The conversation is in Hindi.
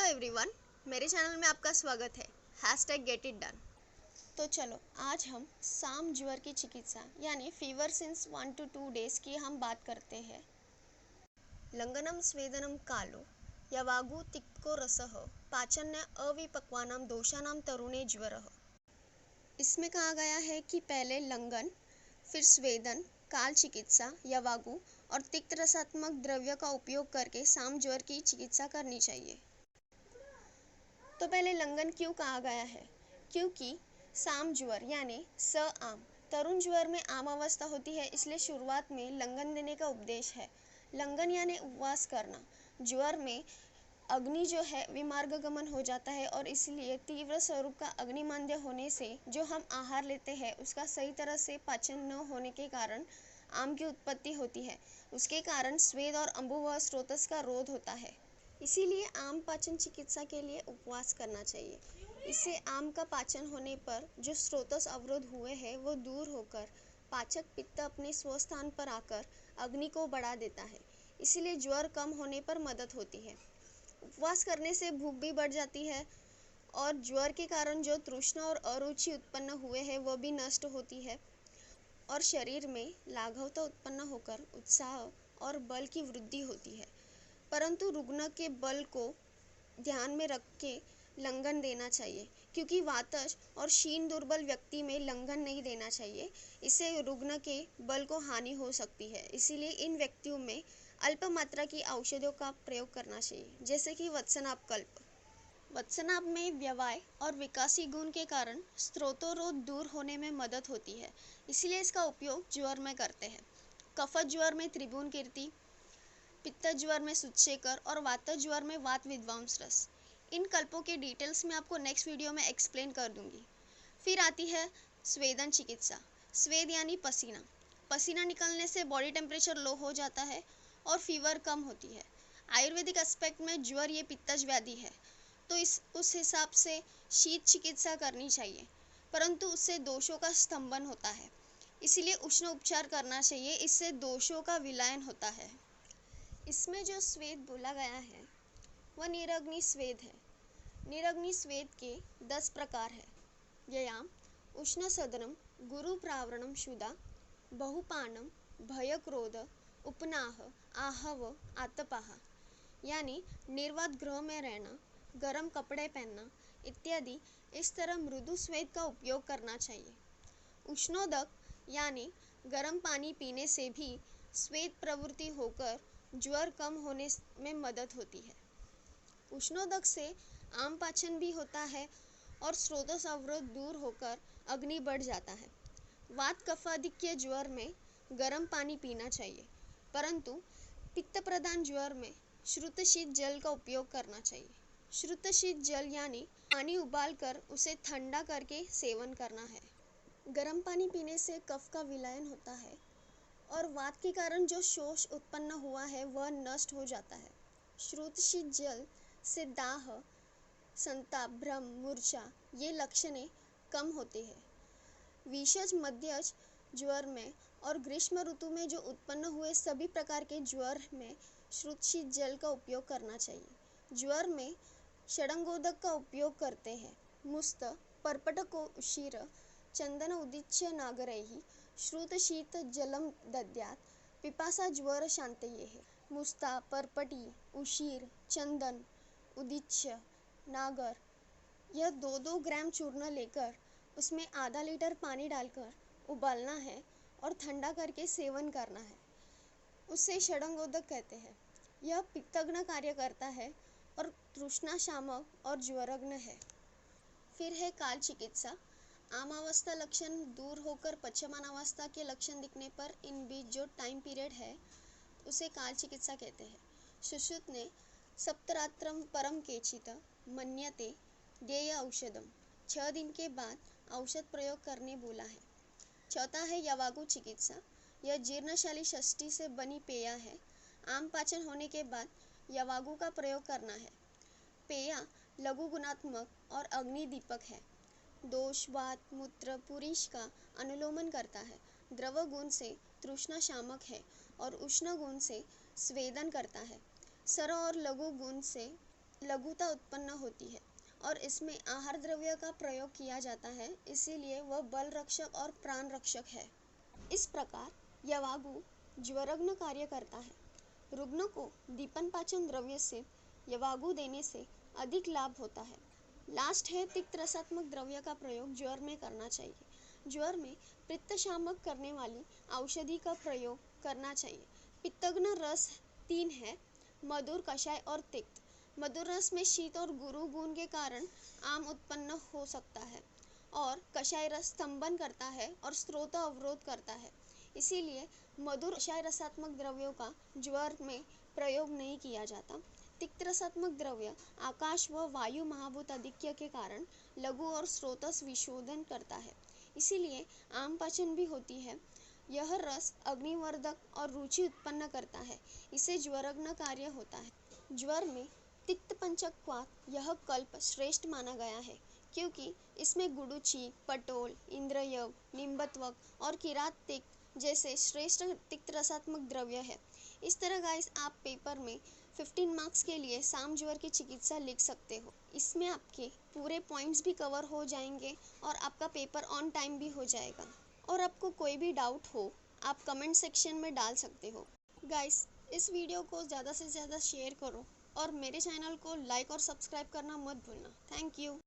एवरीवन, मेरे चैनल में आपका स्वागत है। #Get it done. तो चलो आज हम साम ज्वर की चिकित्सा यानी फीवर सिंस 1 to 2 डेज की हम बात करते हैं। लंगनम स्वेदनम कालो यवागु तिक्को रसः पाचन्य अविपक्वानां दोषानां तरुणे ज्वरः। इसमें कहा गया है कि पहले लंगन, फिर स्वेदन, काल चिकित्सा, यवागु और तिक्त रसात्मक द्रव्य का उपयोग करके साम ज्वर की चिकित्सा करनी चाहिए। तो पहले लंगन क्यों कहा गया है? क्योंकि साम ज्वर यानी स आम तरुण ज्वर में आम अवस्था होती है, इसलिए शुरुआत में लंगन देने का उपदेश है। लंगन यानी उपवास करना। ज्वर में अग्नि जो है विमार्गगमन हो जाता है और इसलिए तीव्र स्वरूप का अग्निमांद्य होने से जो हम आहार लेते हैं उसका सही तरह से पाचन न होने के कारण आम की उत्पत्ति होती है। उसके कारण स्वेद और अम्बुवह स्रोतस का रोध होता है। इसीलिए आम पाचन चिकित्सा के लिए उपवास करना चाहिए। इससे आम का पाचन होने पर जो स्रोतस अवरोध हुए हैं वो दूर होकर पाचक पित्त अपने स्वस्थान पर आकर अग्नि को बढ़ा देता है। इसीलिए ज्वर कम होने पर मदद होती है। उपवास करने से भूख भी बढ़ जाती है और ज्वर के कारण जो तृष्णा और अरुचि उत्पन्न हुए हैं वो भी नष्ट होती है और शरीर में लाघवता उत्पन्न होकर उत्साह और बल की वृद्धि होती है। परंतु रुग्ण के बल को ध्यान में रख के लंगन देना चाहिए, क्योंकि वातज और क्षीण दुर्बल व्यक्ति में लंगन नहीं देना चाहिए। इससे रुग्ण के बल को हानि हो सकती है। इसीलिए इन व्यक्तियों में अल्प मात्रा की औषधियों का प्रयोग करना चाहिए, जैसे कि वत्सनाप कल्प। वत्सनाप में व्यवाय और विकासी गुण के कारण स्त्रोतोरोध दूर होने में मदद होती है, इसलिए इसका उपयोग ज्वर में करते हैं। कफ ज्वर में त्रिभुवन कीर्ति, पित्त ज्वर में सुचेकर और वात ज्वर में वात विध्वंस रस। इन कल्पों के डिटेल्स में आपको नेक्स्ट वीडियो में एक्सप्लेन कर दूंगी। फिर आती है स्वेदन चिकित्सा। स्वेद यानी पसीना। पसीना निकलने से बॉडी टेम्परेचर लो हो जाता है और फीवर कम होती है। आयुर्वेदिक एस्पेक्ट में ज्वर ये पित्तज व्याधि है, तो उस हिसाब से शीत चिकित्सा करनी चाहिए, परंतु उससे दोषों का स्तंभन होता है। इसीलिए उष्ण उपचार करना चाहिए, इससे दोषों का विलयन होता है। इसमें जो स्वेद बोला गया है वह निरग्नि स्वेद है। निरग्नि स्वेद के 10 प्रकार है। व्यायाम, उष्ण सदनम, गुरु प्रावरणम शुदा, बहुपानम, भय क्रोध, उपनाह, आहव, आतपाह। यानी निर्वात गृह में रहना, गर्म कपड़े पहनना इत्यादि इस तरह मृदु स्वेद का उपयोग करना चाहिए। उष्णोदक यानी गर्म पानी पीने से भी स्वेद प्रवृत्ति होकर ज्वर कम होने में मदद होती है। उष्णोदक से आम पाचन भी होता है और स्रोतस अवरोध दूर होकर अग्नि बढ़ जाता है। वात कफाधिक्य ज्वर में गर्म पानी पीना चाहिए, परंतु पित्त प्रधान ज्वर में श्रुतशीत जल का उपयोग करना चाहिए। श्रुतशीत जल यानी पानी उबालकर उसे ठंडा करके सेवन करना है। गर्म पानी पीने से कफ का विलयन होता है और वात के कारण जो शोष उत्पन्न हुआ है वह नष्ट हो जाता है। श्रुतशीत जल से दाह, संताप, भ्रम, मूर्छा ये लक्षणें कम होती है। विषज मध्यज ज्वर में और ग्रीष्म ऋतु में जो उत्पन्न हुए सभी प्रकार के ज्वर में श्रुतशीत जल का उपयोग करना चाहिए। ज्वर में षडंगोदक का उपयोग करते हैं। मुस्त, पर्पटको उशीर, चंदन उदिच्य नागरैः श्रुतशीत जलम दद्यात् पिपासा ज्वर शांतये। मुस्ता, पर्पटी, उशीर, चंदन, उदिच्य, नागर यह 2-2 ग्राम चूर्ण लेकर उसमें आधा लीटर पानी डालकर उबालना है और ठंडा करके सेवन करना है। उससे षडंगोदक कहते हैं। यह पित्तग्न कार्य करता है और तृष्णा शामक और ज्वरग्न है। फिर है काल चिकित्सा। आमावस्था लक्षण दूर होकर पश्चमान अवस्था के लक्षण दिखने पर इन बीच जो टाइम पीरियड है उसे काल चिकित्सा कहते हैं। सुश्रुत ने सप्तरात्रम परम केचित मन्यते देय औषधम 6 दिन के बाद औषध प्रयोग करने बोला है। चौथा है यवागु चिकित्सा। यह जीर्णशाली षष्ठी से बनी पेया है। आम पाचन होने के बाद यवागु का प्रयोग करना है। पेया लघु गुणात्मक और अग्नि दीपक है। दोष, वात, मूत्र, पुरीश का अनुलोमन करता है। द्रव गुण से तृष्णा शामक है और उष्ण गुण से स्वेदन करता है। सर और लघु गुण से लघुता उत्पन्न होती है और इसमें आहार द्रव्य का प्रयोग किया जाता है, इसीलिए वह बल रक्षक और प्राण रक्षक है। इस प्रकार यवागु ज्वरग्न कार्य करता है। रुग्ण को दीपन पाचन द्रव्य से यवागु देने से अधिक लाभ होता है। लास्ट है तिक्त रसात्मक द्रव्य का प्रयोग ज्वर में करना चाहिए। ज्वर में पित्त शामक करने वाली औषधि का प्रयोग करना चाहिए। पित्तग्न रस 3 है, मधुर, कषाय और तिक्त। मधुर रस में शीत और गुरु गुण के कारण आम उत्पन्न हो सकता है और कषाय रस स्तंभन करता है और स्रोत अवरोध करता है, इसीलिए मधुर कषाय रसात्मक द्रव्यों का ज्वर में प्रयोग नहीं किया जाता। तिक्त रसात्मक द्रव्य आकाश व वायु महाभूत आधिक्य के कारण लघु और स्रोतस विशोधन करता है, इसीलिए आम पाचन भी होती है। यह रस अग्निवर्धक और रुचि उत्पन्न करता है, इसे ज्वरग्न कार्य होता है। ज्वर में तिक्त पंचक्वात यह कल्प श्रेष्ठ माना गया है, क्योंकि इसमें गुडुचि, पटोल, इंद्रयव, निम्बत्वक और किरात तिक्त जैसे श्रेष्ठ तिक्त रसात्मक द्रव्य है। इस तरह गाइस आप पेपर में 15 मार्क्स के लिए साम ज्वर की चिकित्सा लिख सकते हो। इसमें आपके पूरे पॉइंट्स भी कवर हो जाएंगे और आपका पेपर ऑन टाइम भी हो जाएगा। और आपको कोई भी डाउट हो आप कमेंट सेक्शन में डाल सकते हो। गाइस इस वीडियो को ज़्यादा से ज़्यादा शेयर करो और मेरे चैनल को लाइक और सब्सक्राइब करना मत भूलना। Thank you.